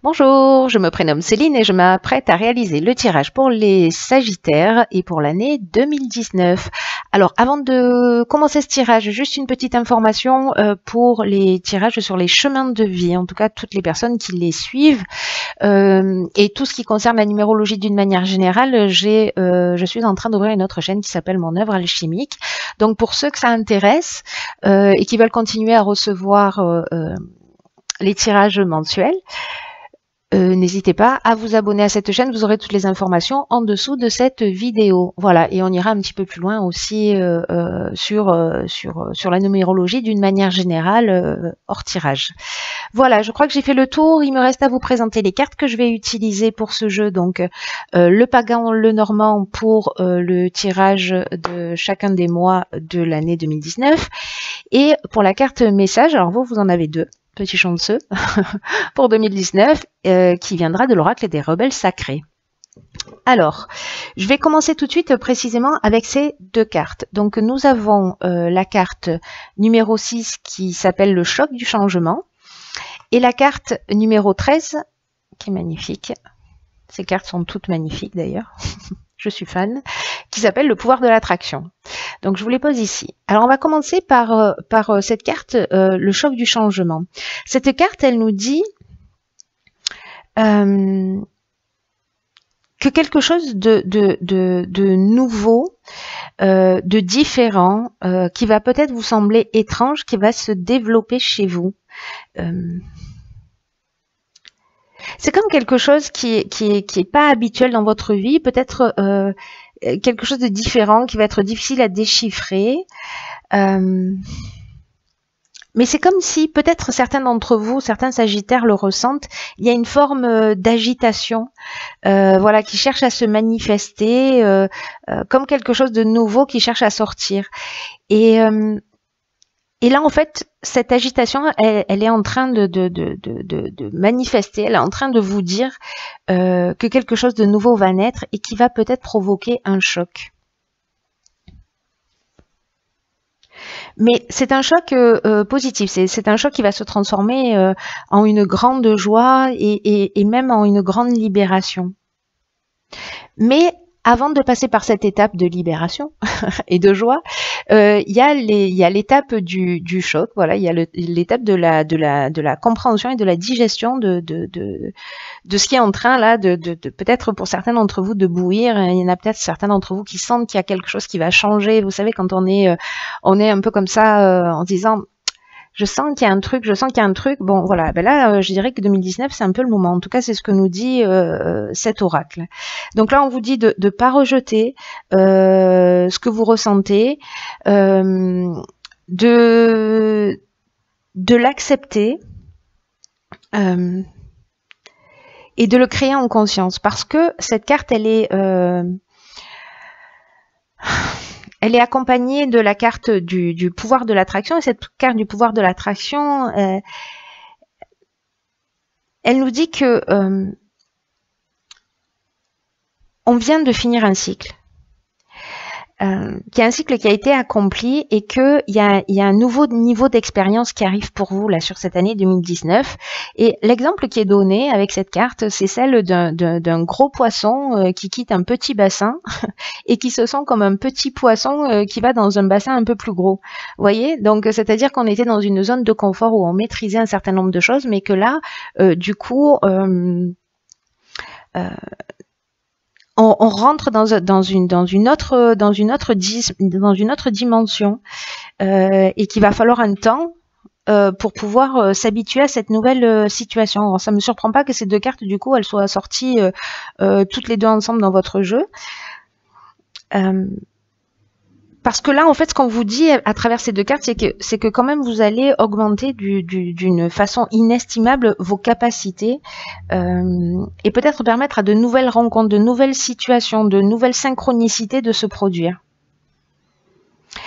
Bonjour, je me prénomme Céline et je m'apprête à réaliser le tirage pour les Sagittaires et pour l'année 2019. Alors, avant de commencer ce tirage, juste une petite information pour les tirages sur les chemins de vie, en tout cas toutes les personnes qui les suivent et tout ce qui concerne la numérologie d'une manière générale. Je suis en train d'ouvrir une autre chaîne qui s'appelle Mon œuvre alchimique. Donc, pour ceux que ça intéresse et qui veulent continuer à recevoir les tirages mensuels, n'hésitez pas à vous abonner à cette chaîne, vous aurez toutes les informations en dessous de cette vidéo. Voilà, et on ira un petit peu plus loin aussi sur la numérologie d'une manière générale hors tirage. Voilà, je crois que j'ai fait le tour. Il me reste à vous présenter les cartes que je vais utiliser pour ce jeu. Donc, le pagan, le normand pour le tirage de chacun des mois de l'année 2019. Et pour la carte message, alors vous en avez deux. Petit chanceux, pour 2019, qui viendra de l'oracle des rebelles sacrés. Alors, je vais commencer tout de suite précisément avec ces deux cartes. Donc, nous avons la carte numéro 6 qui s'appelle le choc du changement et la carte numéro 13 qui est magnifique. Ces cartes sont toutes magnifiques d'ailleurs. Je suis fan, qui s'appelle le pouvoir de l'attraction. Donc je vous les pose ici. Alors on va commencer par cette carte, le choc du changement. Cette carte, elle nous dit que quelque chose de nouveau, de différent, qui va peut-être vous sembler étrange, qui va se développer chez vous. C'est comme quelque chose qui est pas habituel dans votre vie, peut-être quelque chose de différent qui va être difficile à déchiffrer. Mais c'est comme si peut-être certains d'entre vous, certains Sagittaires le ressentent, il y a une forme d'agitation, voilà, qui cherche à se manifester, comme quelque chose de nouveau qui cherche à sortir. Et là, en fait, cette agitation, elle est en train de manifester, elle est en train de vous dire que quelque chose de nouveau va naître et qui va peut-être provoquer un choc. Mais c'est un choc positif, c'est un choc qui va se transformer en une grande joie et même en une grande libération. Mais avant de passer par cette étape de libération et de joie, il y a l'étape du choc. Voilà, il y a l'étape de la compréhension et de la digestion de ce qui est en train là de peut-être pour certains d'entre vous de bouillir. Il y en a peut-être certains d'entre vous qui sentent qu'il y a quelque chose qui va changer. Vous savez, quand on est un peu comme ça en disant je sens qu'il y a un truc, je sens qu'il y a un truc. Bon, voilà. Ben là, je dirais que 2019, c'est un peu le moment. En tout cas, c'est ce que nous dit cet oracle. Donc là, on vous dit de pas rejeter ce que vous ressentez, de l'accepter et de le créer en conscience. Parce que cette carte, elle est accompagnée de la carte du pouvoir de l'attraction. Et cette carte du pouvoir de l'attraction, elle nous dit que on vient de finir un cycle. Qu'il y a un cycle qui a été accompli et qu'il y a un nouveau niveau d'expérience qui arrive pour vous là sur cette année 2019. Et l'exemple qui est donné avec cette carte, c'est celle d'un gros poisson qui quitte un petit bassin et qui se sent comme un petit poisson qui va dans un bassin un peu plus gros. Vous voyez? Donc, c'est-à-dire qu'on était dans une zone de confort où on maîtrisait un certain nombre de choses, mais que là, du coup, on rentre dans une autre dimension et qu'il va falloir un temps pour pouvoir s'habituer à cette nouvelle situation. Alors, ça me surprend pas que ces deux cartes, du coup, elles soient sorties toutes les deux ensemble dans votre jeu. Parce que là, en fait, ce qu'on vous dit à travers ces deux cartes, c'est que quand même vous allez augmenter d'une façon inestimable vos capacités et peut-être permettre à de nouvelles rencontres, de nouvelles situations, de nouvelles synchronicités de se produire.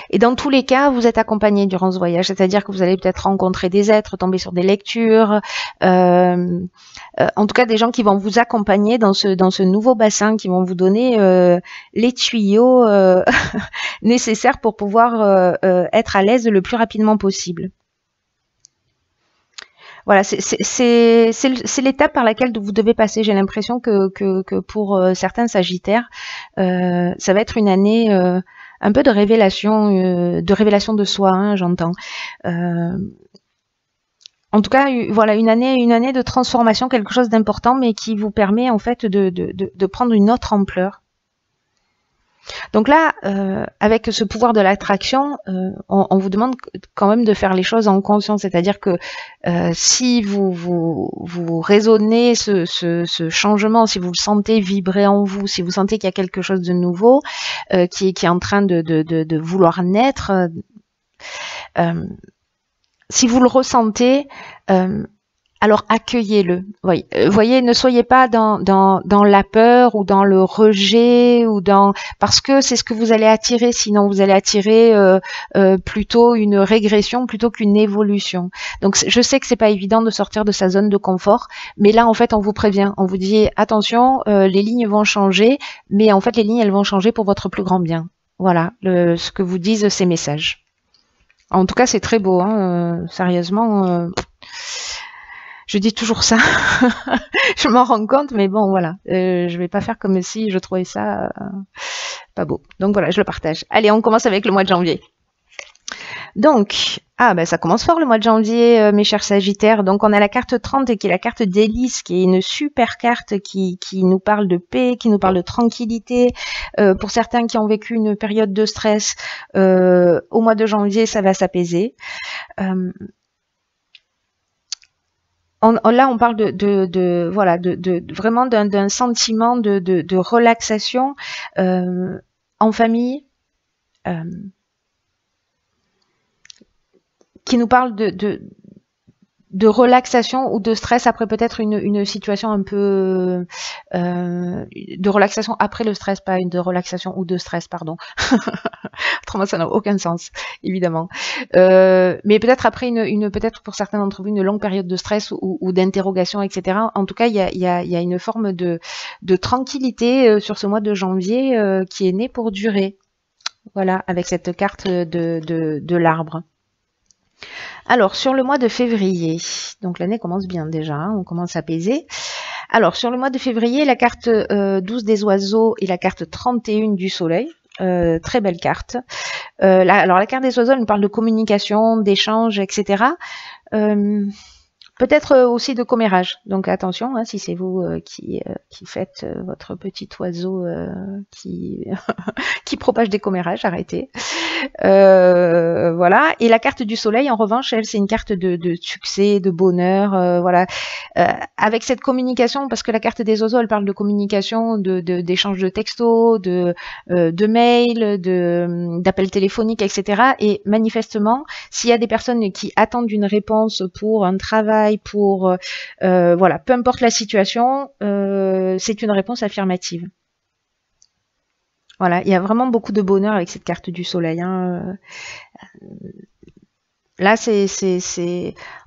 Et dans tous les cas, vous êtes accompagné durant ce voyage, c'est-à-dire que vous allez peut-être rencontrer des êtres, tomber sur des lectures, en tout cas des gens qui vont vous accompagner dans ce nouveau bassin, qui vont vous donner les tuyaux nécessaires pour pouvoir être à l'aise le plus rapidement possible. Voilà, c'est l'étape par laquelle vous devez passer. J'ai l'impression que pour certains Sagittaires, ça va être une année un peu de révélation de soi, hein, j'entends. En tout cas, voilà, une année de transformation, quelque chose d'important, mais qui vous permet en fait de prendre une autre ampleur. Donc là, avec ce pouvoir de l'attraction, on vous demande quand même de faire les choses en conscience, c'est-à-dire que si vous raisonnez ce changement, si vous le sentez vibrer en vous, si vous sentez qu'il y a quelque chose de nouveau qui est en train de vouloir naître, si vous le ressentez, alors accueillez-le. Oui. Voyez, ne soyez pas dans la peur ou dans le rejet ou parce que c'est ce que vous allez attirer. Sinon, vous allez attirer plutôt une régression plutôt qu'une évolution. Donc, je sais que c'est pas évident de sortir de sa zone de confort, mais là, en fait, on vous prévient, on vous dit attention, les lignes vont changer, mais en fait, les lignes elles vont changer pour votre plus grand bien. Voilà, ce que vous disent ces messages. En tout cas, c'est très beau, hein, sérieusement. Je dis toujours ça, je m'en rends compte, mais bon, voilà. Je vais pas faire comme si je trouvais ça pas beau. Donc voilà, je le partage. Allez, on commence avec le mois de janvier. Donc, ça commence fort le mois de janvier, mes chers Sagittaires. Donc, on a la carte 30 qui est la carte d'Hélice, qui est une super carte qui nous parle de paix, qui nous parle de tranquillité. Pour certains qui ont vécu une période de stress, au mois de janvier, ça va s'apaiser. Là, on parle vraiment d'un sentiment de relaxation en famille. Qui nous parle de relaxation ou de stress après peut-être une situation un peu de relaxation après le stress, pas une de relaxation ou de stress, pardon. Autrement, ça n'a aucun sens, évidemment. Mais peut-être après peut-être pour certains d'entre vous, une longue période de stress ou d'interrogation, etc. En tout cas, il y a une forme de tranquillité sur ce mois de janvier qui est né pour durer. Voilà, avec cette carte de l'arbre. Alors, sur le mois de février, donc l'année commence bien déjà, hein, on commence à apaiser. Alors, sur le mois de février, la carte 12 des oiseaux et la carte 31 du soleil. Très belle carte. Alors, la carte des oiseaux, elle nous parle de communication, d'échange, etc. Peut-être aussi de commérage. Donc attention, hein, si c'est vous qui faites votre petit oiseau qui propage des commérages, arrêtez. Voilà. Et la carte du soleil, en revanche, elle, c'est une carte de succès, de bonheur. Voilà. Avec cette communication, parce que la carte des oiseaux, elle parle de communication, d'échange de textos, de mails, d'appels téléphoniques, etc. Et manifestement, s'il y a des personnes qui attendent une réponse pour un travail, pour voilà, peu importe la situation, c'est une réponse affirmative. Voilà, il y a vraiment beaucoup de bonheur avec cette carte du soleil. Hein. Là,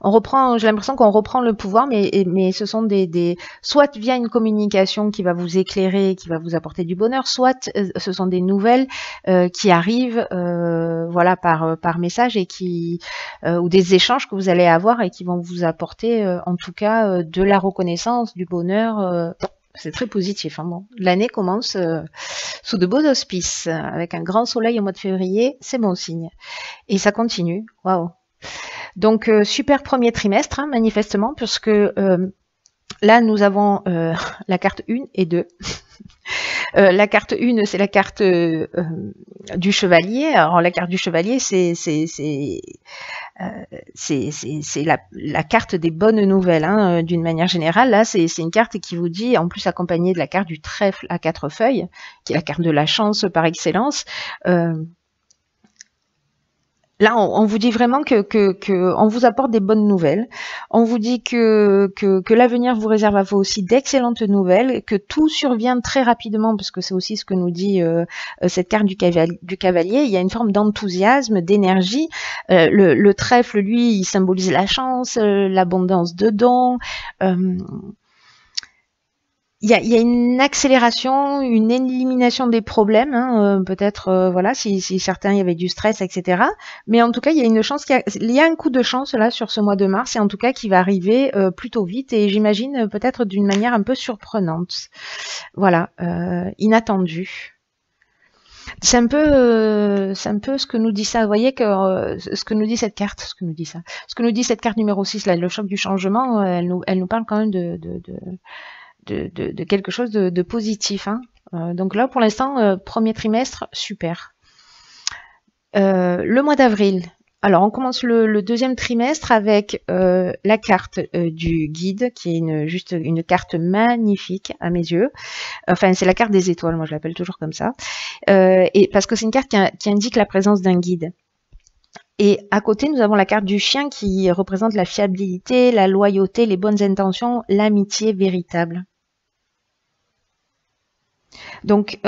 on reprend. J'ai l'impression qu'on reprend le pouvoir, mais ce sont soit via une communication qui va vous éclairer, qui va vous apporter du bonheur, soit ce sont des nouvelles qui arrivent, voilà, par message et ou des échanges que vous allez avoir et qui vont vous apporter, en tout cas, de la reconnaissance, du bonheur. C'est très positif. Hein, bon. L'année commence sous de beaux auspices, avec un grand soleil au mois de février, c'est bon signe. Et ça continue. Waouh. Donc, super premier trimestre, hein, manifestement, puisque là, nous avons la carte 1 et 2. La carte 1, c'est la carte du chevalier. Alors, la carte du chevalier, c'est la carte des bonnes nouvelles, hein, d'une manière générale. Là, c'est une carte qui vous dit, en plus accompagnée de la carte du trèfle à 4 feuilles, qui est la carte de la chance par excellence. Là, on vous dit vraiment que on vous apporte des bonnes nouvelles. On vous dit que l'avenir vous réserve à vous aussi d'excellentes nouvelles, que tout survient très rapidement, parce que c'est aussi ce que nous dit cette carte du cavalier. Il y a une forme d'enthousiasme, d'énergie. Le trèfle, lui, il symbolise la chance, l'abondance de dons. il y a une accélération, une élimination des problèmes, hein, peut-être, voilà, si certains, il y avait du stress, etc. Mais en tout cas, il y a une chance, il y a un coup de chance là sur ce mois de mars, et en tout cas qui va arriver plutôt vite, et j'imagine peut-être d'une manière un peu surprenante. Voilà, inattendu. C'est un peu ce que nous dit ça. Vous voyez que ce que nous dit cette carte, ce que nous dit cette carte numéro 6, là, le choc du changement, elle nous parle quand même de quelque chose de positif. Hein. Donc là, pour l'instant, premier trimestre, super. Le mois d'avril. Alors, on commence le deuxième trimestre avec la carte du guide, qui est juste une carte magnifique à mes yeux. Enfin, c'est la carte des étoiles, moi je l'appelle toujours comme ça. Et parce que c'est une carte qui indique la présence d'un guide. Et à côté, nous avons la carte du chien qui représente la fiabilité, la loyauté, les bonnes intentions, l'amitié véritable. Donc,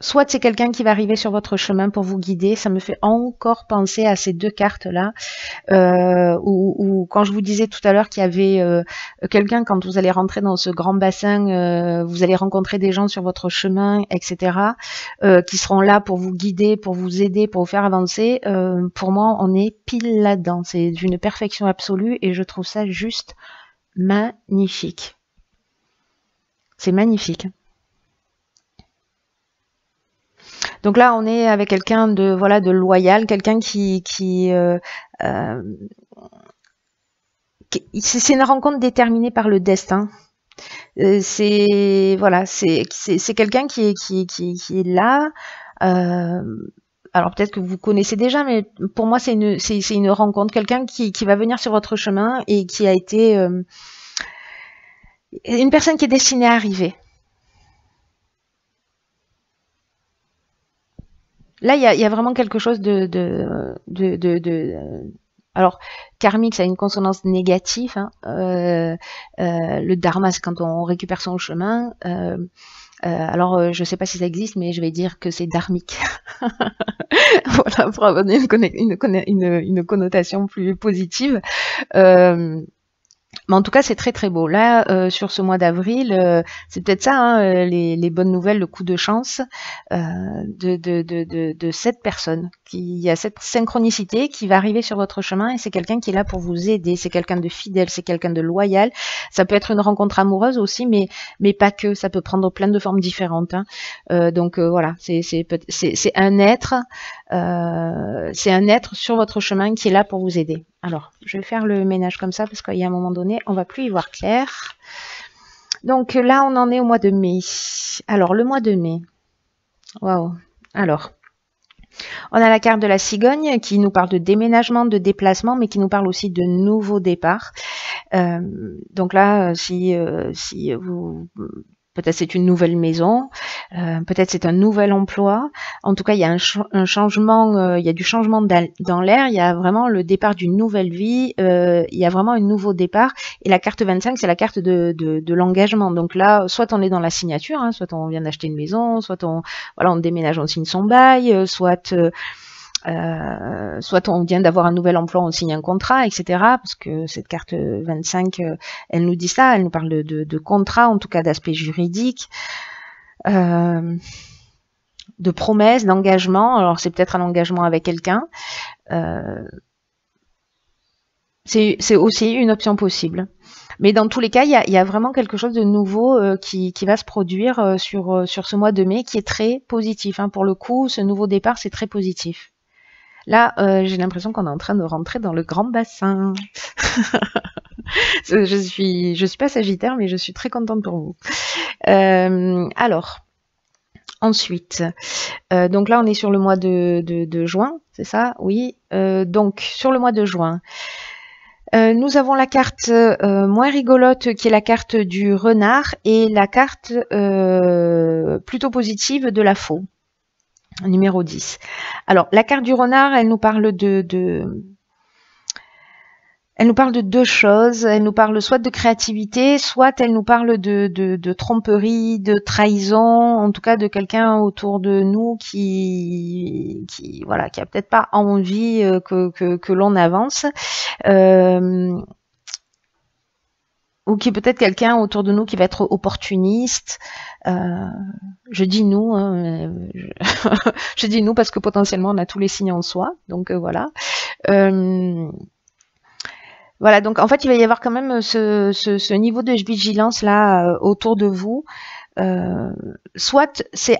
soit c'est quelqu'un qui va arriver sur votre chemin pour vous guider. Ça me fait encore penser à ces deux cartes-là. Ou quand je vous disais tout à l'heure qu'il y avait quelqu'un, quand vous allez rentrer dans ce grand bassin, vous allez rencontrer des gens sur votre chemin, etc., qui seront là pour vous guider, pour vous aider, pour vous faire avancer. Pour moi, on est pile là-dedans. C'est d'une perfection absolue et je trouve ça juste magnifique. C'est magnifique. Donc là, on est avec quelqu'un de voilà de loyal, quelqu'un c'est une rencontre déterminée par le destin. C'est voilà, c'est quelqu'un qui est là. Alors peut-être que vous connaissez déjà, mais pour moi c'est une rencontre, quelqu'un qui va venir sur votre chemin et qui a été une personne qui est destinée à arriver. Là, il y a vraiment quelque chose alors, karmique, ça a une consonance négative. Hein. Le dharma, c'est quand on récupère son chemin. Alors, je ne sais pas si ça existe, mais je vais dire que c'est dharmique. Voilà, pour avoir une connotation plus positive. Mais en tout cas, c'est très très beau. Là, sur ce mois d'avril, c'est peut-être ça, hein, les bonnes nouvelles, le coup de chance de cette personne. Il y a cette synchronicité qui va arriver sur votre chemin et c'est quelqu'un qui est là pour vous aider. C'est quelqu'un de fidèle, c'est quelqu'un de loyal. Ça peut être une rencontre amoureuse aussi, mais pas que. Ça peut prendre plein de formes différentes. Hein. Donc voilà, c'est un être. C'est un être sur votre chemin qui est là pour vous aider. Alors, je vais faire le ménage comme ça parce qu'il y a un moment donné, on va plus y voir clair. Donc là, on en est au mois de mai. Alors, le mois de mai. Waouh. Alors, on a la carte de la cigogne qui nous parle de déménagement, de déplacement, mais qui nous parle aussi de nouveau départ. Donc là, si vous... Peut-être c'est une nouvelle maison, peut-être c'est un nouvel emploi. En tout cas, il y a un changement, il y a du changement dans l'air, il y a vraiment le départ d'une nouvelle vie, il y a vraiment un nouveau départ. Et la carte 25, c'est la carte de l'engagement. Donc là, soit on est dans la signature, hein, soit on vient d'acheter une maison, soit on déménage, on signe son bail, soit on vient d'avoir un nouvel emploi, on signe un contrat, etc. Parce que cette carte 25, elle nous dit ça, elle nous parle de contrat, en tout cas d'aspect juridique, de promesses, d'engagement. Alors c'est peut-être un engagement avec quelqu'un. C'est aussi une option possible. Mais dans tous les cas, il y a vraiment quelque chose de nouveau qui va se produire sur ce mois de mai qui est très positif. Hein. Pour le coup, ce nouveau départ, c'est très positif. Là, j'ai l'impression qu'on est en train de rentrer dans le grand bassin. Je suis pas Sagittaire, mais je suis très contente pour vous. Alors, ensuite, donc là, on est sur le mois de juin, c'est ça? Oui. Donc, sur le mois de juin, nous avons la carte moins rigolote qui est la carte du renard et la carte plutôt positive de la faux. Numéro 10. Alors, la carte du renard, elle nous parle elle nous parle de deux choses. Elle nous parle soit de créativité, soit elle nous parle de tromperie, de trahison, en tout cas de quelqu'un autour de nous qui voilà, qui a peut-être pas envie que l'on avance. ou qui est peut-être quelqu'un autour de nous qui va être opportuniste. Je dis nous, hein, je dis nous parce que potentiellement on a tous les signes en soi, donc voilà. Voilà, donc en fait il va y avoir quand même ce niveau de vigilance là autour de vous. Soit c'est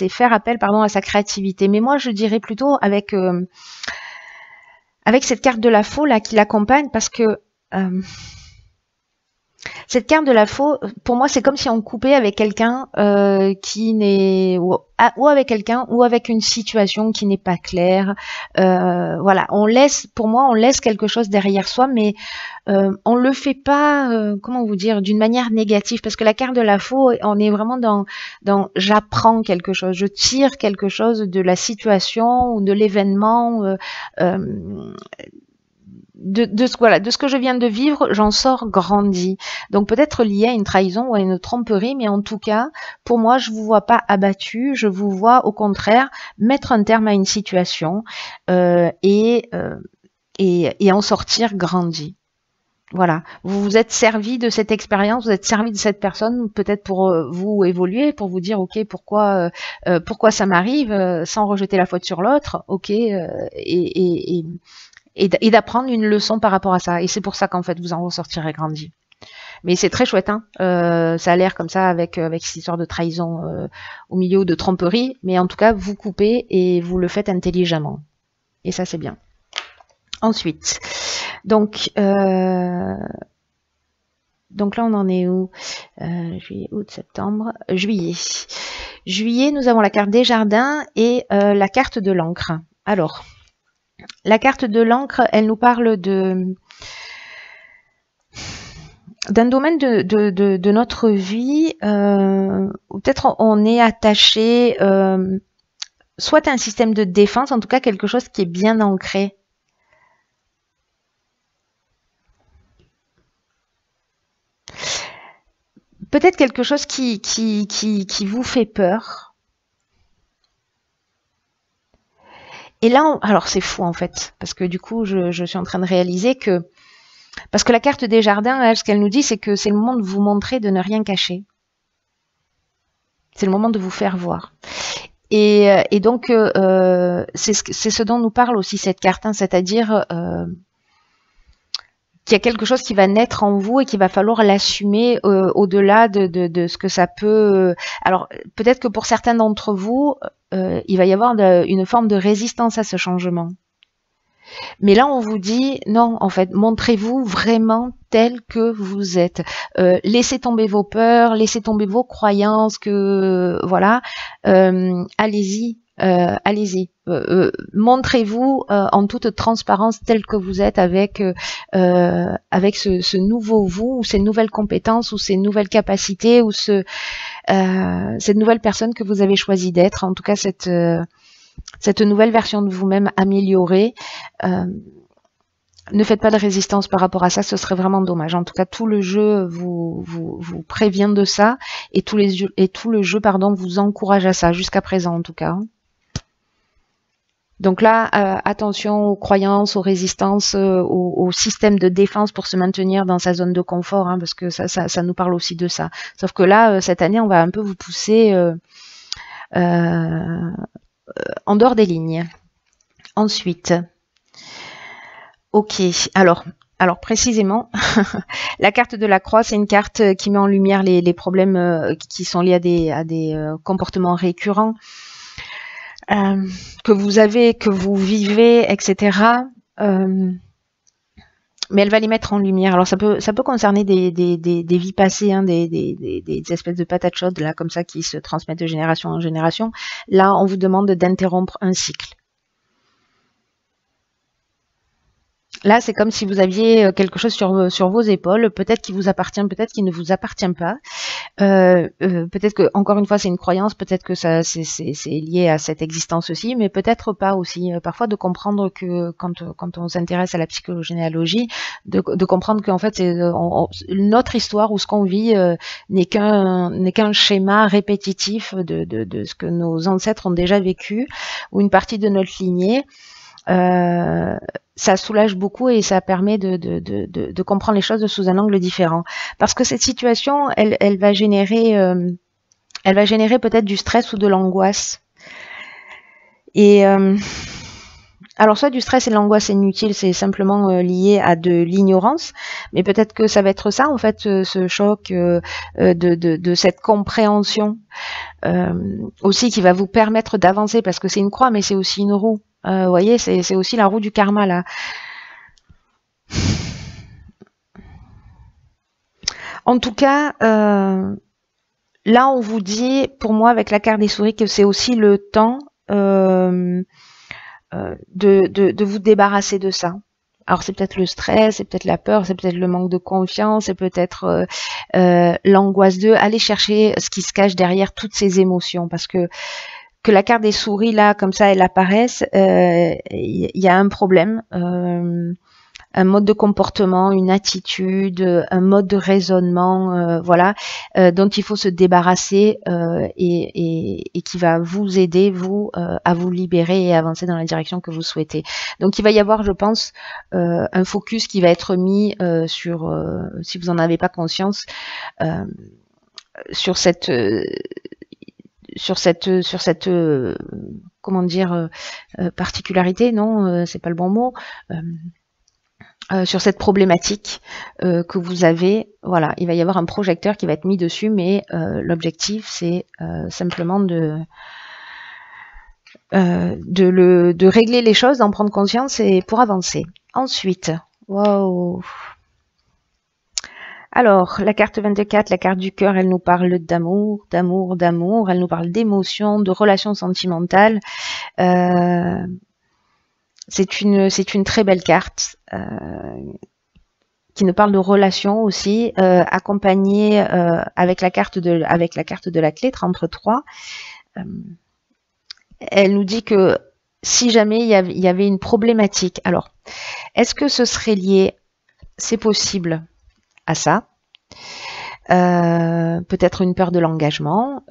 faire appel à sa créativité, mais moi je dirais plutôt avec cette carte de la faux là qui l'accompagne, parce que cette carte de la faux, pour moi, c'est comme si on coupait avec quelqu'un qui n'est ou avec quelqu'un ou avec une situation qui n'est pas claire. Voilà, on laisse quelque chose derrière soi, mais on le fait pas, comment vous dire, d'une manière négative, parce que la carte de la faux, on est vraiment dans j'apprends quelque chose, je tire quelque chose de la situation ou de l'événement. De ce que je viens de vivre, j'en sors grandi. Donc peut-être lié à une trahison ou à une tromperie, mais en tout cas, pour moi, je vous vois pas abattu, je vous vois au contraire mettre un terme à une situation et en sortir grandi. Voilà, vous vous êtes servi de cette expérience, vous êtes servi de cette personne, peut-être pour vous évoluer, pour vous dire ok, pourquoi ça m'arrive, sans rejeter la faute sur l'autre, ok, et d'apprendre une leçon par rapport à ça. Et c'est pour ça qu'en fait, vous en ressortirez grandi. Mais c'est très chouette, hein. Ça a l'air comme ça avec cette histoire de trahison au milieu de tromperie. Mais en tout cas, vous coupez et vous le faites intelligemment. Et ça, c'est bien. Ensuite, donc là, on en est où? Juillet, août, septembre, juillet. Juillet, nous avons la carte des jardins et la carte de l'encre. Alors, la carte de l'encre, elle nous parle d'un domaine de notre vie où peut-être on est attaché soit à un système de défense, en tout cas quelque chose qui est bien ancré. Peut-être quelque chose qui vous fait peur. Et là, alors c'est fou en fait, parce que du coup, je suis en train de réaliser que, parce que la carte des jardins, elle, ce qu'elle nous dit, c'est que c'est le moment de vous montrer, de ne rien cacher. C'est le moment de vous faire voir. Et donc, c'est ce dont nous parle aussi cette carte, hein, c'est-à-dire qu'il y a quelque chose qui va naître en vous et qu'il va falloir l'assumer au-delà de ce que ça peut. Alors, peut-être que pour certains d'entre vous, il va y avoir une forme de résistance à ce changement. Mais là, on vous dit, non, en fait, montrez-vous vraiment tel que vous êtes. Laissez tomber vos peurs, laissez tomber vos croyances, voilà, allez-y. Allez-y, montrez-vous en toute transparence tel que vous êtes avec ce nouveau vous, ou ces nouvelles compétences, ou ces nouvelles capacités, ou cette nouvelle personne que vous avez choisi d'être, en tout cas cette nouvelle version de vous-même améliorée. Ne faites pas de résistance par rapport à ça, ce serait vraiment dommage. En tout cas, tout le jeu vous prévient de ça, et tout le jeu, vous encourage à ça, jusqu'à présent en tout cas. Donc là, attention aux croyances, aux résistances, au système de défense pour se maintenir dans sa zone de confort, hein, parce que ça nous parle aussi de ça. Sauf que là, cette année, on va un peu vous pousser en dehors des lignes. Ensuite, ok, alors précisément, la carte de la croix, c'est une carte qui met en lumière les problèmes qui sont liés à des comportements récurrents. Que vous avez, que vous vivez, etc. Mais elle va les mettre en lumière. Alors ça peut concerner des vies passées, hein, des espèces de patates chaudes là comme ça qui se transmettent de génération en génération. Là, on vous demande d'interrompre un cycle. Là, c'est comme si vous aviez quelque chose sur vos épaules, peut-être qui vous appartient, peut-être qui ne vous appartient pas. Peut-être que, encore une fois, c'est une croyance, peut-être que ça c'est lié à cette existence aussi, mais peut-être pas aussi. Parfois, de comprendre que quand on s'intéresse à la psychogénéalogie, de comprendre qu'en fait, notre histoire ou ce qu'on vit n'est qu'un schéma répétitif de ce que nos ancêtres ont déjà vécu, ou une partie de notre lignée. Ça soulage beaucoup et ça permet de comprendre les choses sous un angle différent. Parce que cette situation, elle va générer peut-être du stress ou de l'angoisse. Et alors soit du stress et de l'angoisse inutile, c'est simplement lié à de l'ignorance, mais peut-être que ça va être ça en fait, ce choc de cette compréhension aussi qui va vous permettre d'avancer, parce que c'est une croix mais c'est aussi une roue. Vous voyez, c'est aussi la roue du karma là. En tout cas, là on vous dit, pour moi avec la carte des souris, que c'est aussi le temps de vous débarrasser de ça. Alors c'est peut-être le stress, c'est peut-être la peur, c'est peut-être le manque de confiance, c'est peut-être l'angoisse de aller chercher ce qui se cache derrière toutes ces émotions, parce que la carte des souris là, comme ça, elle apparaisse, il y a un problème, un mode de comportement, une attitude, un mode de raisonnement, voilà, dont il faut se débarrasser et qui va vous aider, vous, à vous libérer et avancer dans la direction que vous souhaitez. Donc il va y avoir, je pense, un focus qui va être mis sur, si vous n'en avez pas conscience, sur cette comment dire, particularité, non, c'est pas le bon mot, sur cette problématique que vous avez. Voilà, il va y avoir un projecteur qui va être mis dessus, mais l'objectif c'est simplement de régler les choses, d'en prendre conscience et pour avancer. Ensuite, wow. Alors, la carte 24, la carte du cœur, elle nous parle d'amour, d'amour, d'amour, elle nous parle d'émotions, de relations sentimentales. C'est une très belle carte qui nous parle de relations aussi, accompagnée avec la carte de la clé 33. Elle nous dit que si jamais il y avait une problématique, alors est-ce que ce serait lié, c'est possible, à ça, peut-être une peur de l'engagement,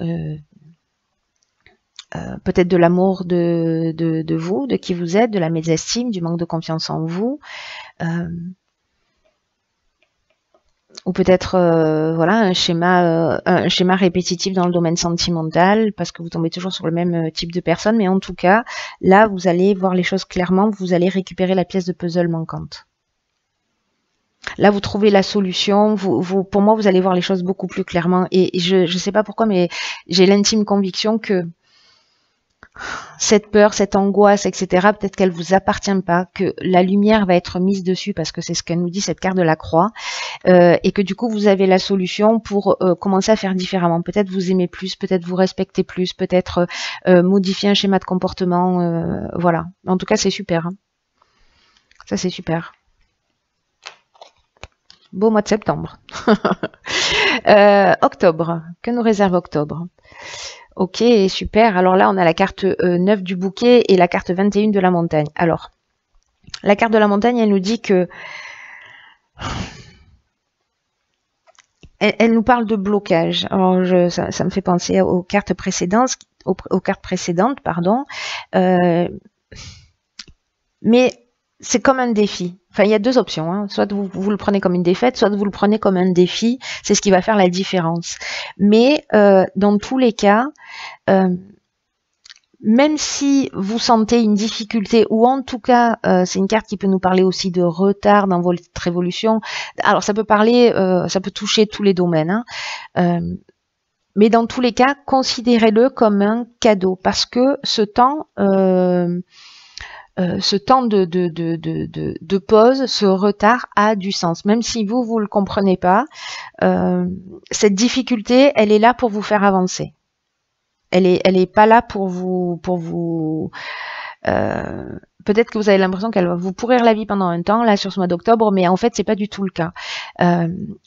peut-être de l'amour de vous, de qui vous êtes, de la mésestime, du manque de confiance en vous, ou peut-être voilà, un schéma répétitif dans le domaine sentimental, parce que vous tombez toujours sur le même type de personne, mais en tout cas, là, vous allez voir les choses clairement, vous allez récupérer la pièce de puzzle manquante. Là, vous trouvez la solution. Pour moi, vous allez voir les choses beaucoup plus clairement. Et je sais pas pourquoi, mais j'ai l'intime conviction que cette peur, cette angoisse, etc., peut-être qu'elle vous appartient pas, que la lumière va être mise dessus, parce que c'est ce qu'elle nous dit, cette carte de la croix, et que du coup, vous avez la solution pour commencer à faire différemment. Peut-être vous aimez plus, peut-être vous respectez plus, peut-être modifier un schéma de comportement. Voilà. En tout cas, c'est super. Hein. Ça, c'est super. Beau mois de septembre. Octobre. Que nous réserve octobre? Ok, super. Alors là, on a la carte 9 du bouquet et la carte 21 de la montagne. Alors, la carte de la montagne, elle nous dit que... Elle nous parle de blocage. Alors, ça me fait penser aux cartes précédentes, pardon. Mais c'est comme un défi. Enfin, il y a deux options. Hein. Soit vous le prenez comme une défaite, soit vous le prenez comme un défi. C'est ce qui va faire la différence. Mais dans tous les cas, même si vous sentez une difficulté, ou en tout cas, c'est une carte qui peut nous parler aussi de retard dans votre évolution. Alors, ça peut parler, ça peut toucher tous les domaines. Hein. Mais dans tous les cas, considérez-le comme un cadeau, parce que ce temps de pause, ce retard a du sens. Même si vous le comprenez pas, cette difficulté, elle est là pour vous faire avancer. Elle est pas là pour vous peut-être que vous avez l'impression qu'elle va vous pourrir la vie pendant un temps, là, sur ce mois d'octobre, mais en fait, c'est pas du tout le cas.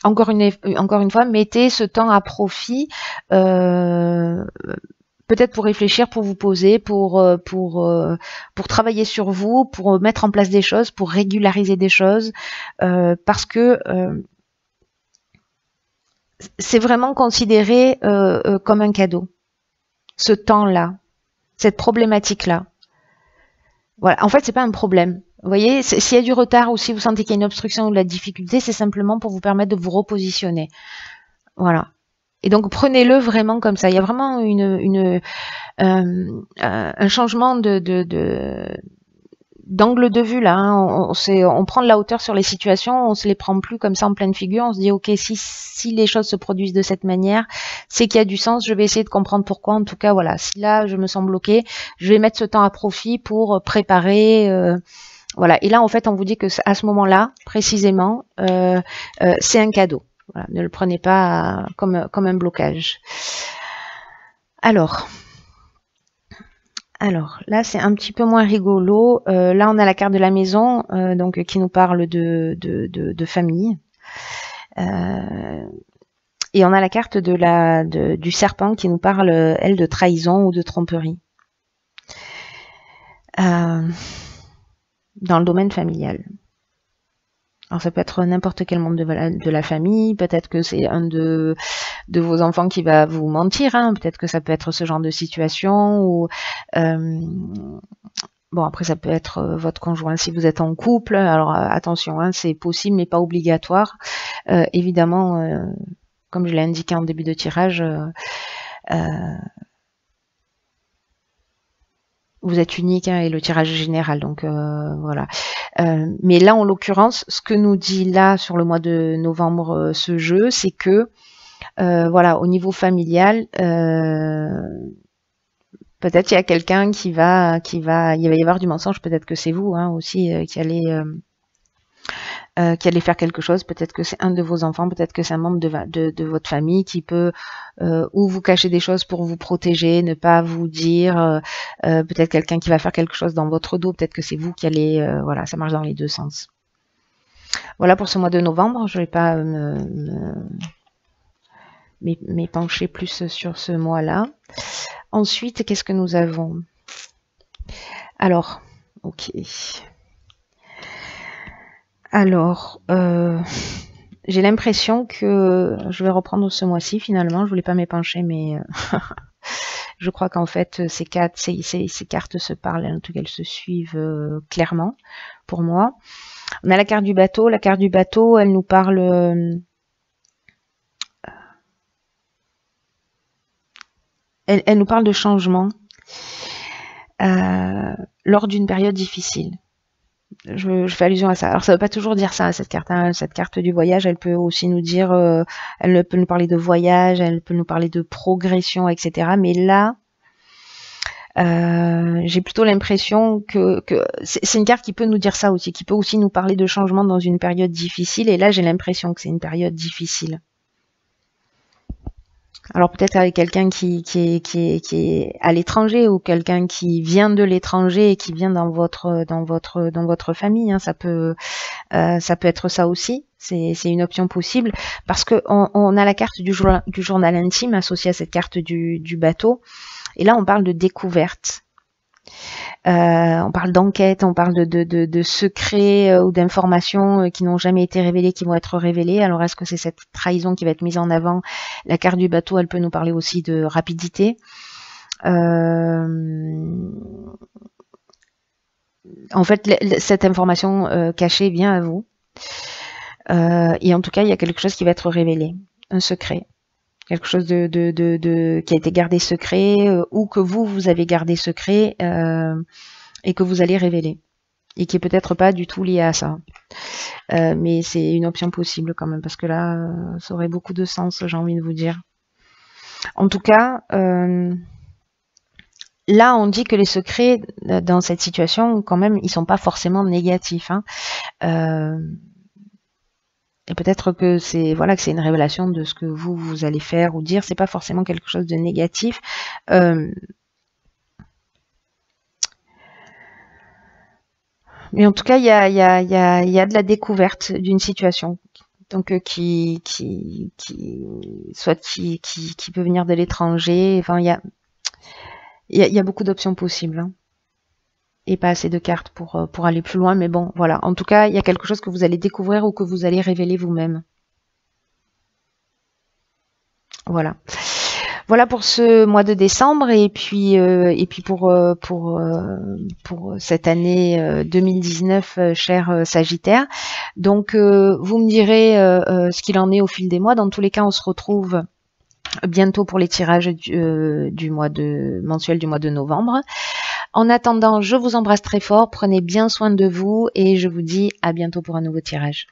Encore une fois, mettez ce temps à profit, peut-être pour réfléchir, pour vous poser, pour travailler sur vous, pour mettre en place des choses, pour régulariser des choses, parce que c'est vraiment considéré comme un cadeau. Ce temps-là, cette problématique-là. Voilà, en fait, c'est pas un problème. Vous voyez, s'il y a du retard ou si vous sentez qu'il y a une obstruction ou de la difficulté, c'est simplement pour vous permettre de vous repositionner. Voilà. Et donc, prenez-le vraiment comme ça. Il y a vraiment un changement d'angle de vue là. Hein. On prend de la hauteur sur les situations, on se les prend plus comme ça en pleine figure. On se dit, ok, si les choses se produisent de cette manière, c'est qu'il y a du sens. Je vais essayer de comprendre pourquoi. En tout cas, voilà. Si là, je me sens bloquée, je vais mettre ce temps à profit pour préparer. Voilà. Et là, en fait, on vous dit que à ce moment-là, précisément, c'est un cadeau. Voilà. Ne le prenez pas comme un blocage. Alors, là, c'est un petit peu moins rigolo. Là, on a la carte de la maison, donc qui nous parle de famille. Et on a la carte du serpent qui nous parle, elle, de trahison ou de tromperie. Dans le domaine familial. Alors ça peut être n'importe quel membre de la famille, peut-être que c'est un de vos enfants qui va vous mentir, hein. Peut-être que ça peut être ce genre de situation, ou bon, après ça peut être votre conjoint si vous êtes en couple. Alors attention, hein, c'est possible mais pas obligatoire. Évidemment, comme je l'ai indiqué en début de tirage, vous êtes unique, hein, et le tirage est général, donc voilà. Mais là, en l'occurrence, ce que nous dit là sur le mois de novembre ce jeu, c'est que voilà, au niveau familial, peut-être il y a quelqu'un il va y avoir du mensonge. Peut-être que c'est vous, hein, aussi qui allez faire quelque chose. Peut-être que c'est un de vos enfants, peut-être que c'est un membre de votre famille qui peut ou vous cacher des choses pour vous protéger, ne pas vous dire, peut-être quelqu'un qui va faire quelque chose dans votre dos, peut-être que c'est vous qui allez, voilà, ça marche dans les deux sens. Voilà pour ce mois de novembre. Je ne vais pas m'épancher plus sur ce mois-là. Ensuite, qu'est-ce que nous avons? Alors, ok. Alors, j'ai l'impression que je vais reprendre ce mois-ci finalement. Je voulais pas m'épancher, mais je crois qu'en fait ces cartes se parlent, en tout cas elles se suivent clairement pour moi. On a la carte du bateau. La carte du bateau, elle nous parle. Elle nous parle de changement lors d'une période difficile. Je fais allusion à ça. Alors ça ne veut pas toujours dire ça, cette carte, hein. Cette carte du voyage, elle peut aussi nous dire, elle peut nous parler de voyage, elle peut nous parler de progression, etc. Mais là, j'ai plutôt l'impression que c'est une carte qui peut nous dire ça aussi, qui peut aussi nous parler de changement dans une période difficile. Et là, j'ai l'impression que c'est une période difficile. Alors peut-être avec quelqu'un qui est à l'étranger, ou quelqu'un qui vient de l'étranger et qui vient dans votre famille, hein. Ça peut être ça aussi. C'est une option possible, parce que on a la carte du journal intime associée à cette carte du bateau. Et là, on parle de découverte. On parle d'enquête, on parle de secrets ou d'informations qui n'ont jamais été révélées, qui vont être révélées. Alors, est-ce que c'est cette trahison qui va être mise en avant? La carte du bateau, elle peut nous parler aussi de rapidité. En fait, cette information cachée vient à vous. Et en tout cas, il y a quelque chose qui va être révélé, un secret. Quelque chose qui a été gardé secret, ou que vous avez gardé secret, et que vous allez révéler, et qui est peut-être pas du tout lié à ça, mais c'est une option possible quand même, parce que là, ça aurait beaucoup de sens, j'ai envie de vous dire. En tout cas, là, on dit que les secrets dans cette situation, quand même, ils sont pas forcément négatifs, hein. Et peut-être que c'est une révélation de ce que vous allez faire ou dire. C'est pas forcément quelque chose de négatif. Mais en tout cas, il y a de la découverte d'une situation. Donc qui peut venir de l'étranger. Enfin, il y a beaucoup d'options possibles, hein. Et pas assez de cartes pour aller plus loin, mais bon, voilà. En tout cas, il y a quelque chose que vous allez découvrir ou que vous allez révéler vous-même. Voilà. Voilà pour ce mois de décembre et puis pour cette année 2019, cher Sagittaire. Donc vous me direz ce qu'il en est au fil des mois. Dans tous les cas, on se retrouve bientôt pour les tirages du mois mensuel du mois de novembre. En attendant, je vous embrasse très fort, prenez bien soin de vous et je vous dis à bientôt pour un nouveau tirage.